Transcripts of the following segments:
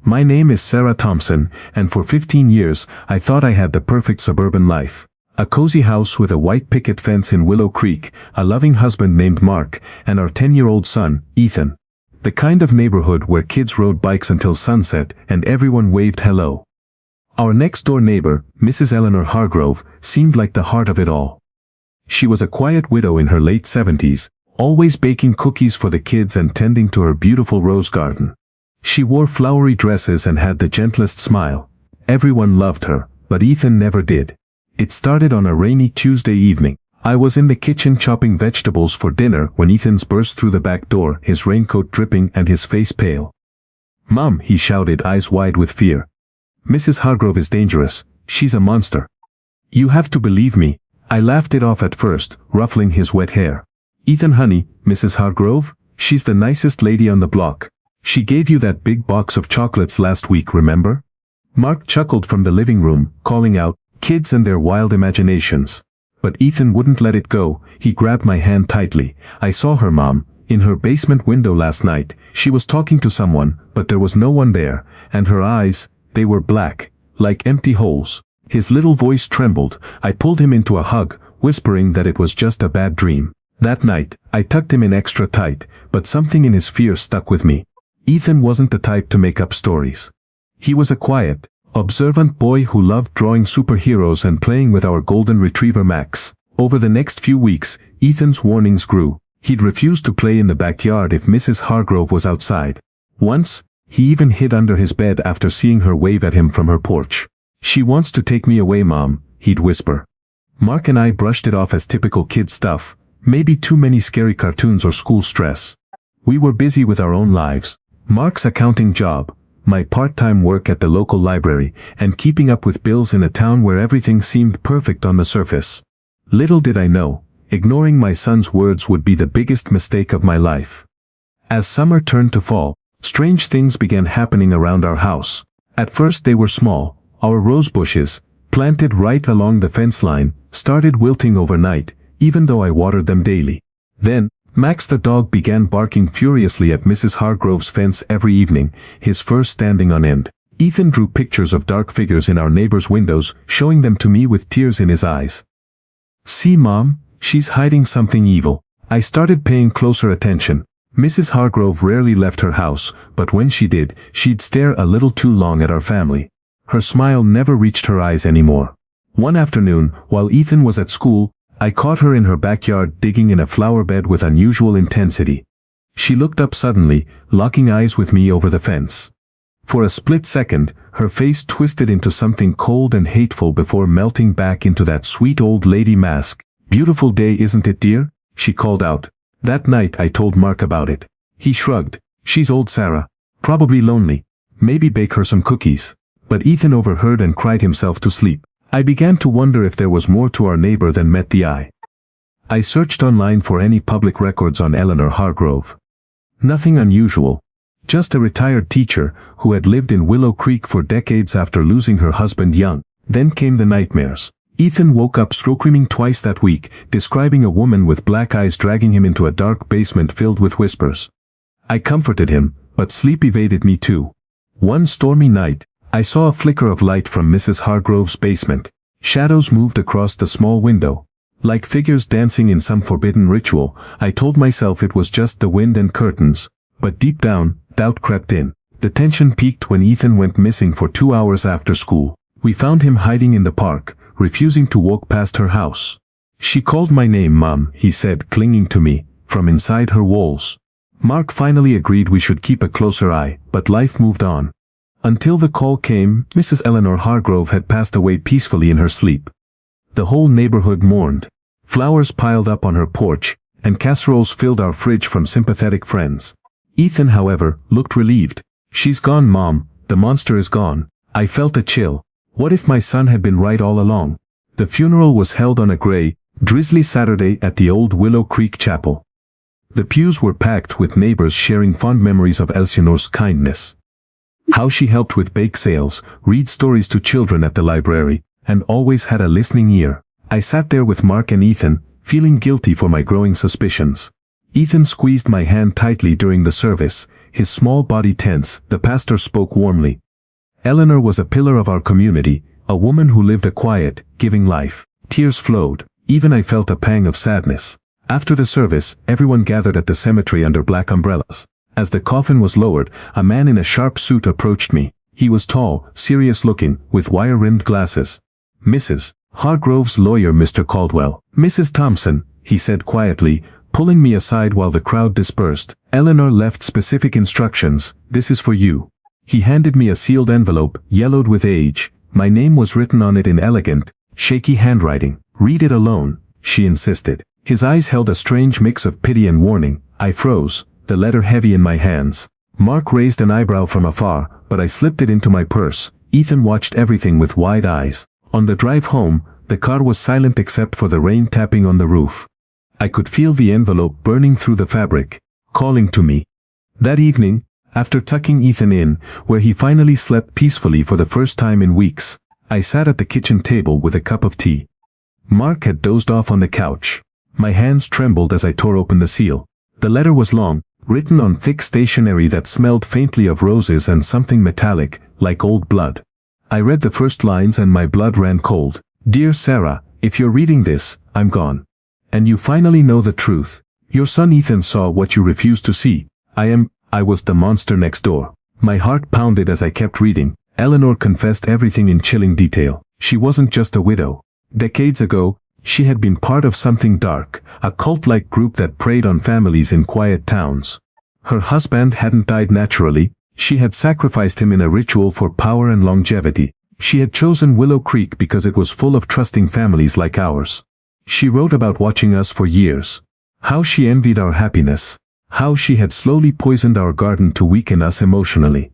My name is Sarah Thompson, and for 15 years, I thought I had the perfect suburban life. A cozy house with a white picket fence in Willow Creek, a loving husband named Mark, and our 10-year-old son, Ethan. The kind of neighborhood where kids rode bikes until sunset and everyone waved hello. Our next-door neighbor, Mrs. Eleanor Hargrove, seemed like the heart of it all. She was a quiet widow in her late 70s, always baking cookies for the kids and tending to her beautiful rose garden. She wore flowery dresses and had the gentlest smile. Everyone loved her, but Ethan never did. It started on a rainy Tuesday evening. I was in the kitchen chopping vegetables for dinner when Ethan burst through the back door, his raincoat dripping and his face pale. "Mom," he shouted, eyes wide with fear. "Mrs. Hargrove is dangerous. She's a monster." "You have to believe me." I laughed it off at first, ruffling his wet hair. "Ethan honey, Mrs. Hargrove? She's the nicest lady on the block. She gave you that big box of chocolates last week, remember?" Mark chuckled from the living room, calling out, "Kids and their wild imaginations." But Ethan wouldn't let it go. He grabbed my hand tightly. "I saw her, Mom, in her basement window last night. She was talking to someone, but there was no one there, and her eyes, they were black, like empty holes." His little voice trembled. I pulled him into a hug, whispering that it was just a bad dream. That night, I tucked him in extra tight, but something in his fear stuck with me. Ethan wasn't the type to make up stories. He was a quiet, observant boy who loved drawing superheroes and playing with our golden retriever Max. Over the next few weeks, Ethan's warnings grew. He'd refuse to play in the backyard if Mrs. Hargrove was outside. Once, he even hid under his bed after seeing her wave at him from her porch. "She wants to take me away, Mom," he'd whisper. Mark and I brushed it off as typical kid stuff, maybe too many scary cartoons or school stress. We were busy with our own lives. Mark's accounting job, my part-time work at the local library, and keeping up with bills in a town where everything seemed perfect on the surface. Little did I know, ignoring my son's words would be the biggest mistake of my life. As summer turned to fall, strange things began happening around our house. At first they were small. Our rose bushes, planted right along the fence line, started wilting overnight, even though I watered them daily. Then, Max the dog began barking furiously at Mrs. Hargrove's fence every evening, his fur standing on end. Ethan drew pictures of dark figures in our neighbors' windows, showing them to me with tears in his eyes. "See, Mom, she's hiding something evil." I started paying closer attention. Mrs. Hargrove rarely left her house, but when she did, she'd stare a little too long at our family. Her smile never reached her eyes anymore. One afternoon, while Ethan was at school, I caught her in her backyard digging in a flower bed with unusual intensity. She looked up suddenly, locking eyes with me over the fence. For a split second, her face twisted into something cold and hateful before melting back into that sweet old lady mask. "Beautiful day, isn't it, dear?" she called out. That night I told Mark about it. He shrugged. "She's old Sarah. Probably lonely. Maybe bake her some cookies." But Ethan overheard and cried himself to sleep. I began to wonder if there was more to our neighbor than met the eye. I searched online for any public records on Eleanor Hargrove. Nothing unusual. Just a retired teacher who had lived in Willow Creek for decades after losing her husband young. Then came the nightmares. Ethan woke up screaming twice that week, describing a woman with black eyes dragging him into a dark basement filled with whispers. I comforted him, but sleep evaded me too. One stormy night, I saw a flicker of light from Mrs. Hargrove's basement. Shadows moved across the small window. Like figures dancing in some forbidden ritual, I told myself it was just the wind and curtains. But deep down, doubt crept in. The tension peaked when Ethan went missing for 2 hours after school. We found him hiding in the park, refusing to walk past her house. "She called my name, Mom," he said, clinging to me, from inside her walls. Mark finally agreed we should keep a closer eye, but life moved on. Until the call came, Mrs. Eleanor Hargrove had passed away peacefully in her sleep. The whole neighborhood mourned. Flowers piled up on her porch, and casseroles filled our fridge from sympathetic friends. Ethan, however, looked relieved. "She's gone, Mom. The monster is gone." I felt a chill. What if my son had been right all along? The funeral was held on a gray, drizzly Saturday at the old Willow Creek Chapel. The pews were packed with neighbors sharing fond memories of Elsinore's kindness. How she helped with bake sales, read stories to children at the library, and always had a listening ear. I sat there with Mark and Ethan, feeling guilty for my growing suspicions. Ethan squeezed my hand tightly during the service, his small body tense. The pastor spoke warmly. Eleanor was a pillar of our community, a woman who lived a quiet, giving life. Tears flowed. Even I felt a pang of sadness. After the service, everyone gathered at the cemetery under black umbrellas. As the coffin was lowered, a man in a sharp suit approached me. He was tall, serious-looking, with wire-rimmed glasses. "Mrs. Hargrove's lawyer, Mr. Caldwell." "Mrs. Thompson," he said quietly, pulling me aside while the crowd dispersed. "Eleanor left specific instructions. This is for you." He handed me a sealed envelope, yellowed with age. My name was written on it in elegant, shaky handwriting. "Read it alone," she insisted. His eyes held a strange mix of pity and warning. I froze, the letter heavy in my hands. Mark raised an eyebrow from afar, but I slipped it into my purse. Ethan watched everything with wide eyes. On the drive home, the car was silent except for the rain tapping on the roof. I could feel the envelope burning through the fabric, calling to me. That evening, after tucking Ethan in, where he finally slept peacefully for the first time in weeks, I sat at the kitchen table with a cup of tea. Mark had dozed off on the couch. My hands trembled as I tore open the seal. The letter was long, written on thick stationery that smelled faintly of roses and something metallic, like old blood. I read the first lines and my blood ran cold. "Dear Sarah, if you're reading this, I'm gone. And you finally know the truth. Your son Ethan saw what you refused to see. I was the monster next door." My heart pounded as I kept reading. Eleanor confessed everything in chilling detail. She wasn't just a widow. Decades ago, she had been part of something dark, a cult-like group that preyed on families in quiet towns. Her husband hadn't died naturally. She had sacrificed him in a ritual for power and longevity. She had chosen Willow Creek because it was full of trusting families like ours. She wrote about watching us for years. How she envied our happiness. How she had slowly poisoned our garden to weaken us emotionally.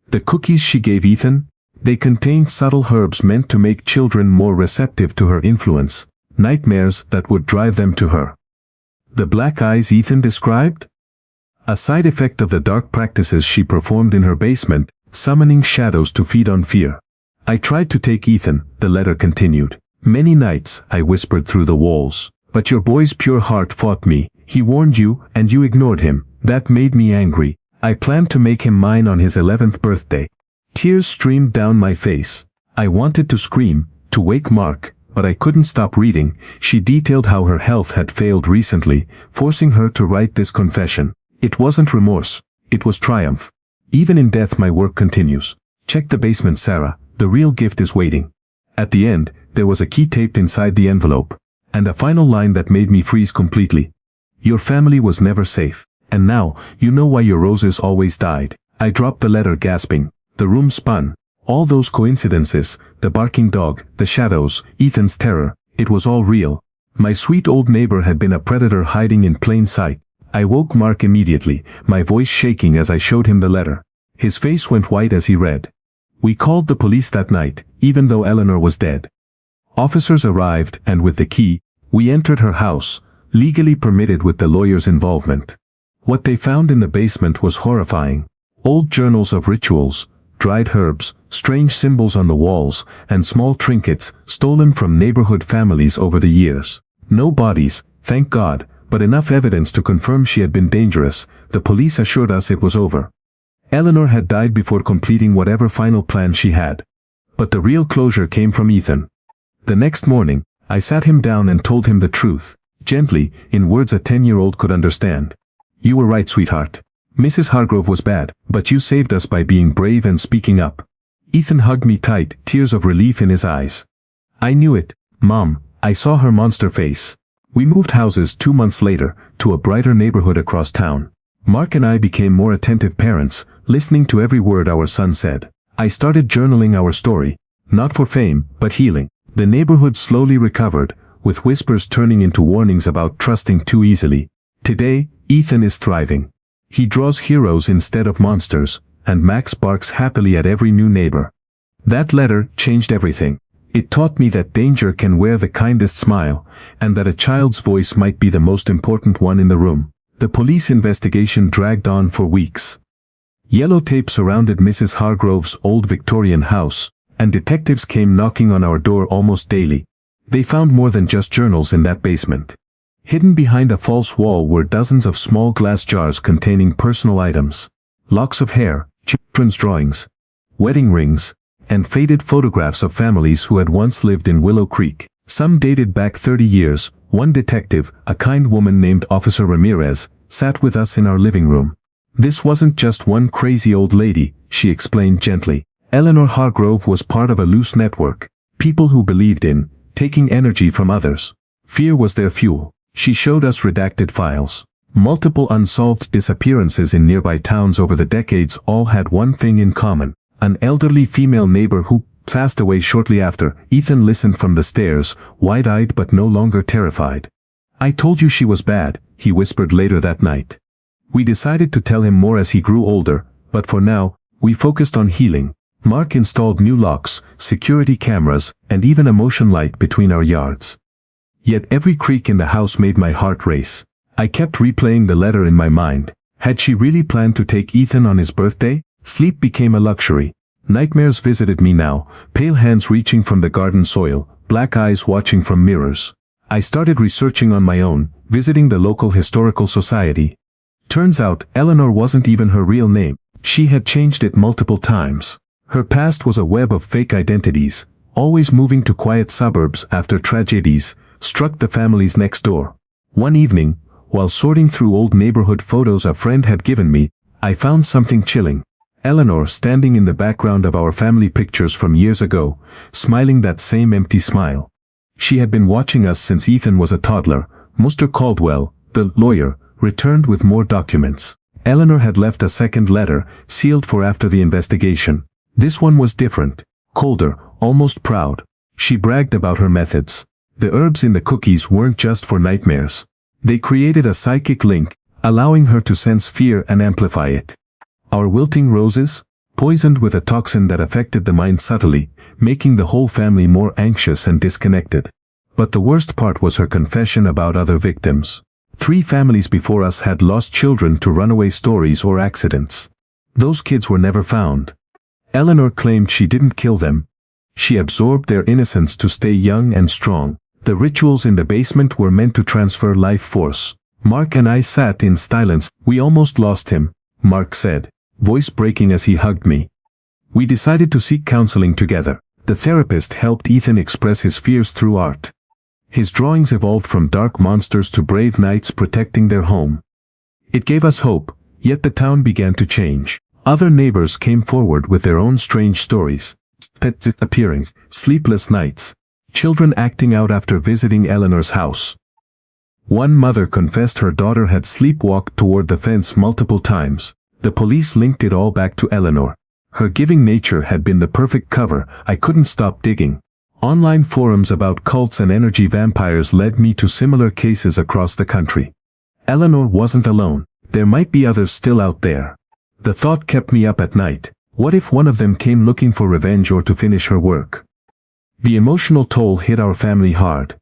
The cookies she gave Ethan? They contained subtle herbs meant to make children more receptive to her influence. Nightmares that would drive them to her. The black eyes Ethan described? A side effect of the dark practices she performed in her basement, summoning shadows to feed on fear. "I tried to take Ethan," the letter continued. "Many nights, I whispered through the walls. But your boy's pure heart fought me. He warned you, and you ignored him. That made me angry. I planned to make him mine on his 11th birthday." Tears streamed down my face. I wanted to scream, to wake Mark, but I couldn't stop reading. She detailed how her health had failed recently, forcing her to write this confession. It wasn't remorse. It was triumph. "Even in death my work continues. Check the basement, Sarah. The real gift is waiting." At the end, there was a key taped inside the envelope. And a final line that made me freeze completely. "Your family was never safe. And now, you know why your roses always died." I dropped the letter gasping. The room spun. All those coincidences, the barking dog, the shadows, Ethan's terror, it was all real. My sweet old neighbor had been a predator hiding in plain sight. I woke Mark immediately, my voice shaking as I showed him the letter. His face went white as he read. We called the police that night, even though Eleanor was dead. Officers arrived, and with the key, we entered her house, legally permitted with the lawyer's involvement. What they found in the basement was horrifying. Old journals of rituals, dried herbs, strange symbols on the walls, and small trinkets stolen from neighborhood families over the years. No bodies, thank God, but enough evidence to confirm she had been dangerous. The police assured us it was over. Eleanor had died before completing whatever final plan she had. But the real closure came from Ethan. The next morning, I sat him down and told him the truth, gently, in words a 10-year-old could understand. "You were right, sweetheart. Mrs. Hargrove was bad, but you saved us by being brave and speaking up." Ethan hugged me tight, tears of relief in his eyes. "I knew it, Mom. I saw her monster face." We moved houses 2 months later, to a brighter neighborhood across town. Mark and I became more attentive parents, listening to every word our son said. I started journaling our story, not for fame, but healing. The neighborhood slowly recovered, with whispers turning into warnings about trusting too easily. Today, Ethan is thriving. He draws heroes instead of monsters, and Max barks happily at every new neighbor. That letter changed everything. It taught me that danger can wear the kindest smile, and that a child's voice might be the most important one in the room. The police investigation dragged on for weeks. Yellow tape surrounded Mrs. Hargrove's old Victorian house, and detectives came knocking on our door almost daily. They found more than just journals in that basement. Hidden behind a false wall were dozens of small glass jars containing personal items. Locks of hair, children's drawings, wedding rings, and faded photographs of families who had once lived in Willow Creek. Some dated back 30 years. One detective, a kind woman named Officer Ramirez, sat with us in our living room. This wasn't just one crazy old lady, she explained gently. Eleanor Hargrove was part of a loose network. People who believed in taking energy from others. Fear was their fuel. She showed us redacted files. Multiple unsolved disappearances in nearby towns over the decades all had one thing in common. An elderly female neighbor who passed away shortly after. Ethan listened from the stairs, wide-eyed but no longer terrified. I told you she was bad, he whispered later that night. We decided to tell him more as he grew older, but for now, we focused on healing. Mark installed new locks, security cameras, and even a motion light between our yards. Yet every creak in the house made my heart race. I kept replaying the letter in my mind. Had she really planned to take Ethan on his birthday? Sleep became a luxury. Nightmares visited me now, pale hands reaching from the garden soil, black eyes watching from mirrors. I started researching on my own, visiting the local historical society. Turns out, Eleanor wasn't even her real name. She had changed it multiple times. Her past was a web of fake identities, always moving to quiet suburbs after tragedies struck the families next door. One evening, while sorting through old neighborhood photos a friend had given me, I found something chilling. Eleanor standing in the background of our family pictures from years ago, smiling that same empty smile. She had been watching us since Ethan was a toddler. Mr. Caldwell, the lawyer, returned with more documents. Eleanor had left a second letter, sealed for after the investigation. This one was different, colder, almost proud. She bragged about her methods. The herbs in the cookies weren't just for nightmares. They created a psychic link, allowing her to sense fear and amplify it. Our wilting roses, poisoned with a toxin that affected the mind subtly, making the whole family more anxious and disconnected. But the worst part was her confession about other victims. 3 families before us had lost children to runaway stories or accidents. Those kids were never found. Eleanor claimed she didn't kill them. She absorbed their innocence to stay young and strong. The rituals in the basement were meant to transfer life force. Mark and I sat in silence. We almost lost him, Mark said, voice breaking as he hugged me. We decided to seek counseling together. The therapist helped Ethan express his fears through art. His drawings evolved from dark monsters to brave knights protecting their home. It gave us hope, yet the town began to change. Other neighbors came forward with their own strange stories. Pets disappearing, sleepless nights, children acting out after visiting Eleanor's house. One mother confessed her daughter had sleepwalked toward the fence multiple times. The police linked it all back to Eleanor. Her giving nature had been the perfect cover. I couldn't stop digging. Online forums about cults and energy vampires led me to similar cases across the country. Eleanor wasn't alone. There might be others still out there. The thought kept me up at night. What if one of them came looking for revenge or to finish her work? The emotional toll hit our family hard.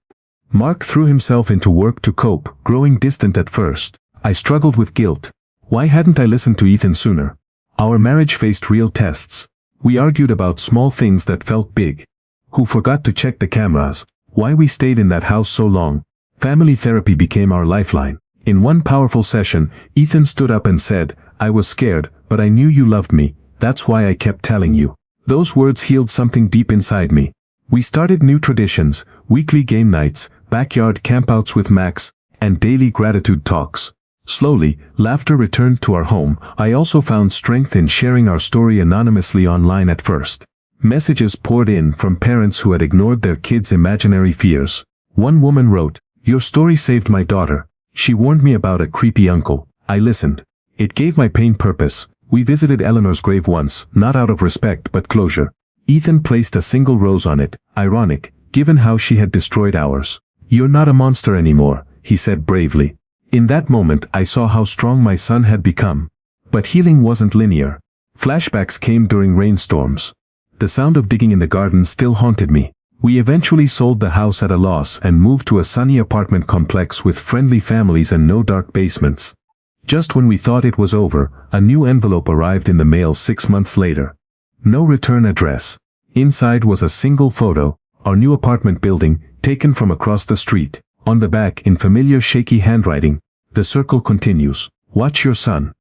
Mark threw himself into work to cope, growing distant at first. I struggled with guilt. Why hadn't I listened to Ethan sooner? Our marriage faced real tests. We argued about small things that felt big. Who forgot to check the cameras? Why we stayed in that house so long? Family therapy became our lifeline. In one powerful session, Ethan stood up and said, "I was scared, but I knew you loved me. That's why I kept telling you." Those words healed something deep inside me. We started new traditions, weekly game nights, backyard campouts with Max, and daily gratitude talks. Slowly, laughter returned to our home. I also found strength in sharing our story anonymously online at first. Messages poured in from parents who had ignored their kids' imaginary fears. One woman wrote, "Your story saved my daughter. She warned me about a creepy uncle. I listened. It gave my pain purpose." We visited Eleanor's grave once, not out of respect but closure. Ethan placed a single rose on it, ironic, given how she had destroyed ours. "You're not a monster anymore," he said bravely. In that moment I saw how strong my son had become. But healing wasn't linear. Flashbacks came during rainstorms. The sound of digging in the garden still haunted me. We eventually sold the house at a loss and moved to a sunny apartment complex with friendly families and no dark basements. Just when we thought it was over, a new envelope arrived in the mail 6 months later. No return address. Inside was a single photo, our new apartment building, taken from across the street. On the back, in familiar shaky handwriting, the circle continues. Watch your son.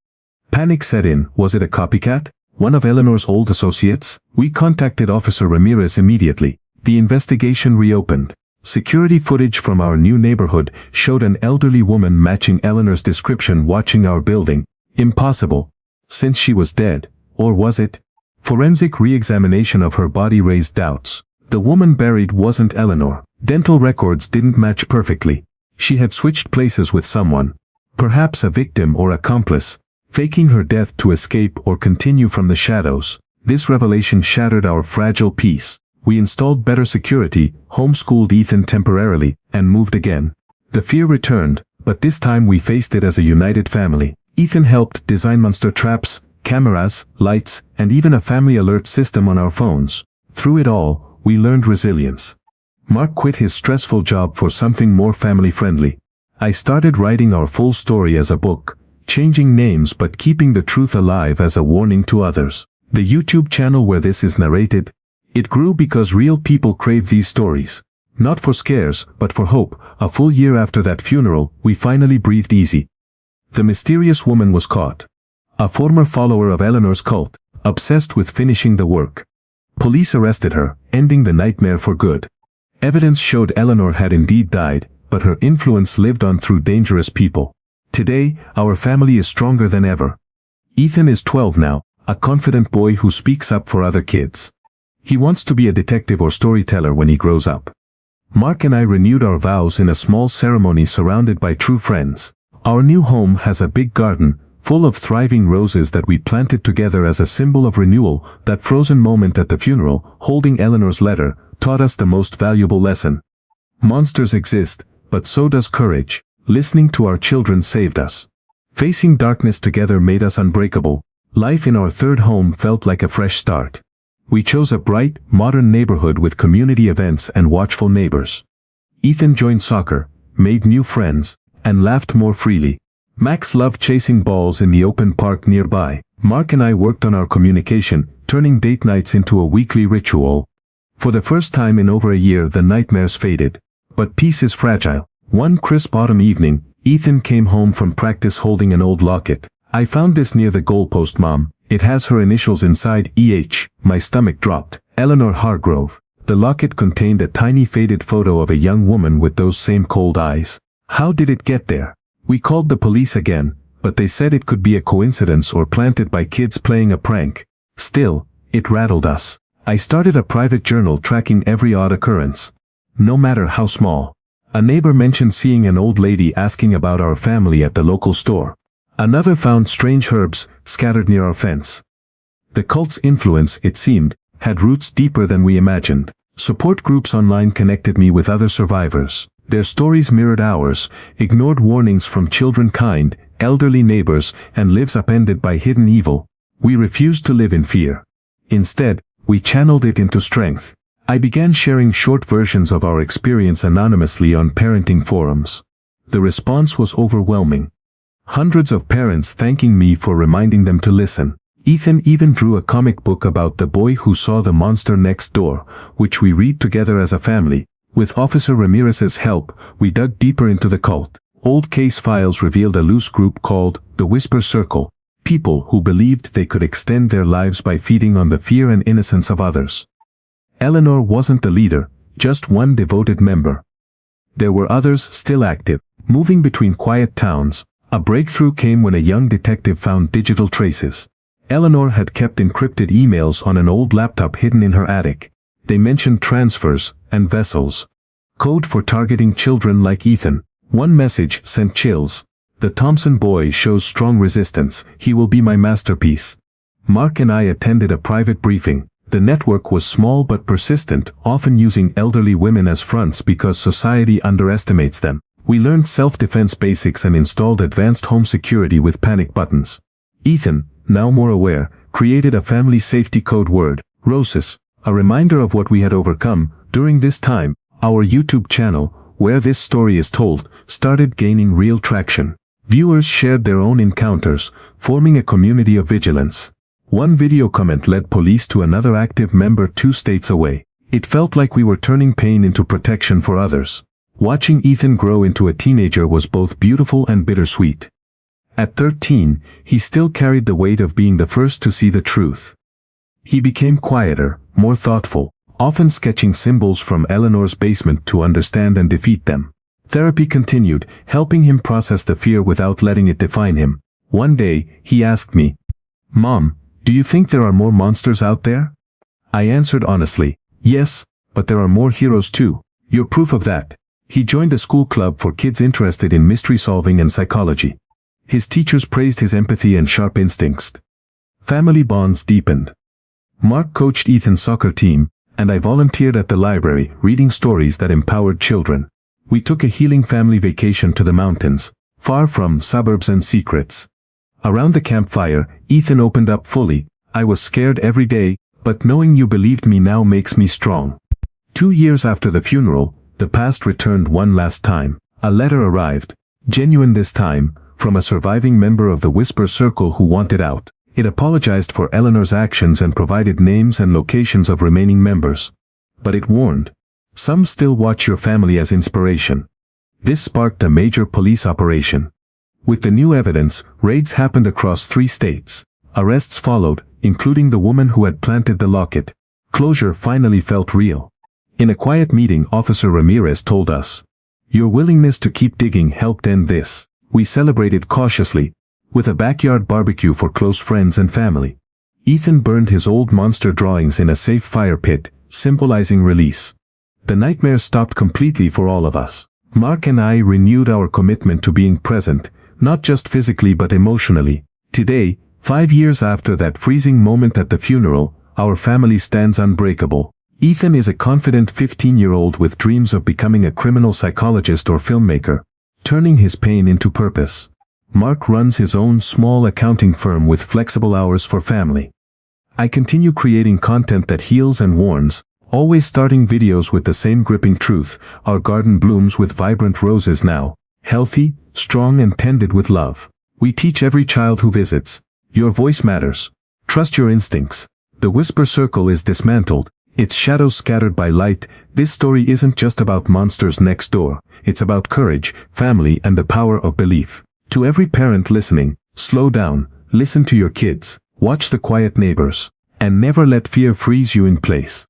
Panic set in. Was it a copycat? One of Eleanor's old associates? We contacted Officer Ramirez immediately. The investigation reopened. Security footage from our new neighborhood showed an elderly woman matching Eleanor's description watching our building. Impossible. Since she was dead. Or was it? Forensic re-examination of her body raised doubts. The woman buried wasn't Eleanor. Dental records didn't match perfectly. She had switched places with someone. Perhaps a victim or accomplice, faking her death to escape or continue from the shadows. This revelation shattered our fragile peace. We installed better security, homeschooled Ethan temporarily, and moved again. The fear returned, but this time we faced it as a united family. Ethan helped design monster traps, cameras, lights, and even a family alert system on our phones. Through it all, we learned resilience. Mark quit his stressful job for something more family-friendly. I started writing our full story as a book, changing names but keeping the truth alive as a warning to others. The YouTube channel where this is narrated, it grew because real people crave these stories. Not for scares, but for hope. A full year after that funeral, we finally breathed easy. The mysterious woman was caught. A former follower of Eleanor's cult, obsessed with finishing the work. Police arrested her, ending the nightmare for good. Evidence showed Eleanor had indeed died, but her influence lived on through dangerous people. Today, our family is stronger than ever. Ethan is 12 now, a confident boy who speaks up for other kids. He wants to be a detective or storyteller when he grows up. Mark and I renewed our vows in a small ceremony surrounded by true friends. Our new home has a big garden, full of thriving roses that we planted together as a symbol of renewal. That frozen moment at the funeral, holding Eleanor's letter, taught us the most valuable lesson. Monsters exist, but so does courage. Listening to our children saved us. Facing darkness together made us unbreakable. Life in our third home felt like a fresh start. We chose a bright, modern neighborhood with community events and watchful neighbors. Ethan joined soccer, made new friends, and laughed more freely. Max loved chasing balls in the open park nearby. Mark and I worked on our communication, turning date nights into a weekly ritual. For the first time in over a year, the nightmares faded. But peace is fragile. One crisp autumn evening, Ethan came home from practice holding an old locket. I found this near the goalpost, Mom. It has her initials inside, E.H. My stomach dropped. Eleanor Hargrove. The locket contained a tiny faded photo of a young woman with those same cold eyes. How did it get there? We called the police again, but they said it could be a coincidence or planted by kids playing a prank. Still, it rattled us. I started a private journal tracking every odd occurrence. No matter how small. A neighbor mentioned seeing an old lady asking about our family at the local store. Another found strange herbs scattered near our fence. The cult's influence, it seemed, had roots deeper than we imagined. Support groups online connected me with other survivors. Their stories mirrored ours, ignored warnings from children, kind, elderly neighbors, and lives upended by hidden evil. We refused to live in fear. Instead, we channeled it into strength. I began sharing short versions of our experience anonymously on parenting forums. The response was overwhelming. Hundreds of parents thanking me for reminding them to listen. Ethan even drew a comic book about the boy who saw the monster next door, which we read together as a family. With Officer Ramirez's help, we dug deeper into the cult. Old case files revealed a loose group called the Whisper Circle. People who believed they could extend their lives by feeding on the fear and innocence of others. Eleanor wasn't the leader, just one devoted member. There were others still active, moving between quiet towns. A breakthrough came when a young detective found digital traces. Eleanor had kept encrypted emails on an old laptop hidden in her attic. They mentioned transfers and vessels. Code for targeting children like Ethan. One message sent chills. The Thompson boy shows strong resistance. He will be my masterpiece. Mark and I attended a private briefing. The network was small but persistent, often using elderly women as fronts because society underestimates them. We learned self-defense basics and installed advanced home security with panic buttons. Ethan, now more aware, created a family safety code word, ROSES, a reminder of what we had overcome. During this time, our YouTube channel, where this story is told, started gaining real traction. Viewers shared their own encounters, forming a community of vigilance. One video comment led police to another active member 2 states away. It felt like we were turning pain into protection for others. Watching Ethan grow into a teenager was both beautiful and bittersweet. At 13, he still carried the weight of being the first to see the truth. He became quieter, more thoughtful, often sketching symbols from Eleanor's basement to understand and defeat them. Therapy continued, helping him process the fear without letting it define him. One day, he asked me, "Mom, do you think there are more monsters out there?" I answered honestly, "Yes, but there are more heroes too. You're proof of that." He joined a school club for kids interested in mystery solving and psychology. His teachers praised his empathy and sharp instincts. Family bonds deepened. Mark coached Ethan's soccer team, and I volunteered at the library, reading stories that empowered children. We took a healing family vacation to the mountains, far from suburbs and secrets. Around the campfire, Ethan opened up fully. "I was scared every day, but knowing you believed me now makes me strong." 2 years after the funeral, the past returned one last time. A letter arrived, genuine this time, from a surviving member of the Whisper Circle who wanted out. It apologized for Eleanor's actions and provided names and locations of remaining members. But it warned, "Some still watch your family as inspiration." This sparked a major police operation. With the new evidence, raids happened across 3 states. Arrests followed, including the woman who had planted the locket. Closure finally felt real. In a quiet meeting, Officer Ramirez told us, "Your willingness to keep digging helped end this." We celebrated cautiously, with a backyard barbecue for close friends and family. Ethan burned his old monster drawings in a safe fire pit, symbolizing release. The nightmare stopped completely for all of us. Mark and I renewed our commitment to being present, not just physically but emotionally. Today, 5 years after that freezing moment at the funeral, our family stands unbreakable. Ethan is a confident 15-year-old with dreams of becoming a criminal psychologist or filmmaker, turning his pain into purpose. Mark runs his own small accounting firm with flexible hours for family. I continue creating content that heals and warns, always starting videos with the same gripping truth. Our garden blooms with vibrant roses now, healthy, strong and tended with love. We teach every child who visits, your voice matters. Trust your instincts. The Whisper Circle is dismantled, its shadows scattered by light. This story isn't just about monsters next door, it's about courage, family and the power of belief. To every parent listening, slow down, listen to your kids, watch the quiet neighbors, and never let fear freeze you in place.